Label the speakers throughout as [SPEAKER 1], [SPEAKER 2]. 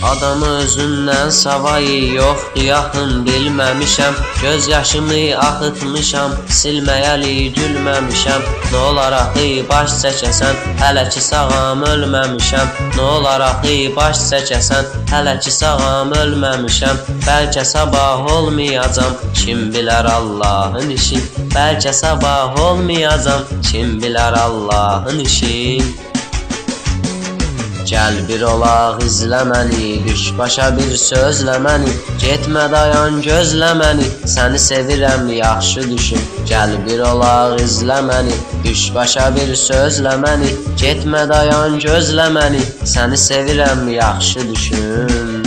[SPEAKER 1] Adamı özündən savayı yoxdur yaxın bilməmişəm. Göz yaşımı axıtmışam, silməyəli gülməmişəm. Nə olar axı baş çəkəsən, hələ ki sağam ölməmişəm. Nə olar axı baş çəkəsən, hələ ki sağam ölməmişəm. Bəlkə sabah olmayacam, kim bilər Allahın işi. Bəlkə sabah olmayacam, kim bilər Allahın işi. Gəl bir olaq izlə məni, düş başa bir sözlə məni. Getmə dayan gözlə məni, səni sevirəm yaxşı düşün. Gəl bir olaq izlə məni, düş başa bir sözlə məni. Getmə dayan gözlə məni, səni sevirəm yaxşı düşün.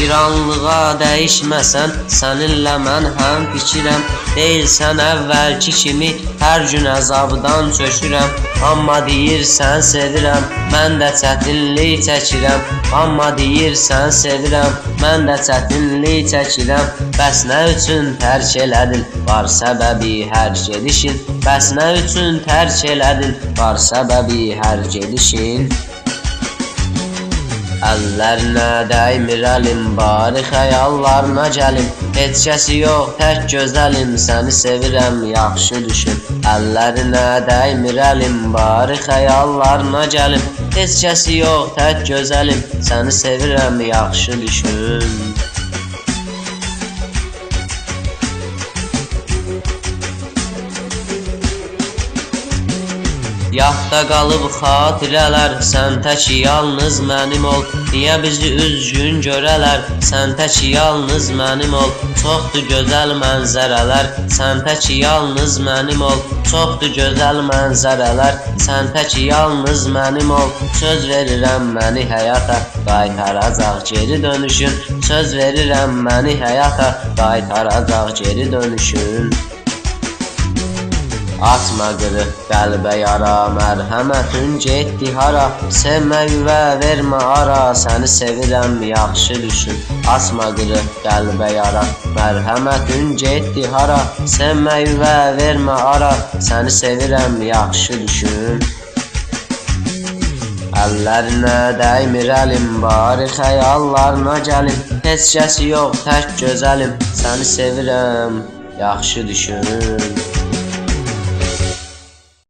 [SPEAKER 1] Bir anlığa dəyişməsən, səninlə mən həm fikirəm. Deyilsən əvvəlki kimi, hər gün əzabdan çökürəm. Amma deyirsən sevirəm, mən də çətinlik çəkirəm. Amma deyirsən sevirəm, mən də çətinlik çəkirəm. Bəs nə üçün tərk elədin, var səbəbi hər gedişin. Bəs nə üçün tərk elədin, var səbəbi hər gedişin. Əllərinə dəymir əlim, bari xəyallarına gəlim. Heç kəsi yox, tək gözəlim, səni sevirəm, yaxşı düşün. Əllərinə dəymir əlim, bari xəyallarına gəlim. Heç kəsi yox, tək gözəlim, səni sevirəm, yaxşı düşün. Yadda qalıb xatirələr, sən tək yalnız mənim ol. Niyə bizi üzgün görələr, sən tək yalnız mənim ol. Çoxdur gözəl mənzərələr, sən tək yalnız mənim ol. Çoxdur gözəl mənzərələr, sən tək yalnız mənim ol. Söz verirəm məni həyata, qaytaracaq geri dönüşün. Söz verirəm məni həyata, qaytaracaq geri dönüşün. Atma qırıq qəlbə yara, mərhəmətin getdi hara. Sevmə yüvə vermə ara, səni sevirəm yaxşı düşün. Atma qırıq qəlbə yara, mərhəmətin getdi hara. Sevmə yüvə vermə ara, səni sevirəm yaxşı düşün. Əllərinə dəymir əlim, bari xəyallarına gəlim. Heç kəsi yox, tək gözəlim, səni sevirəm yaxşı düşün.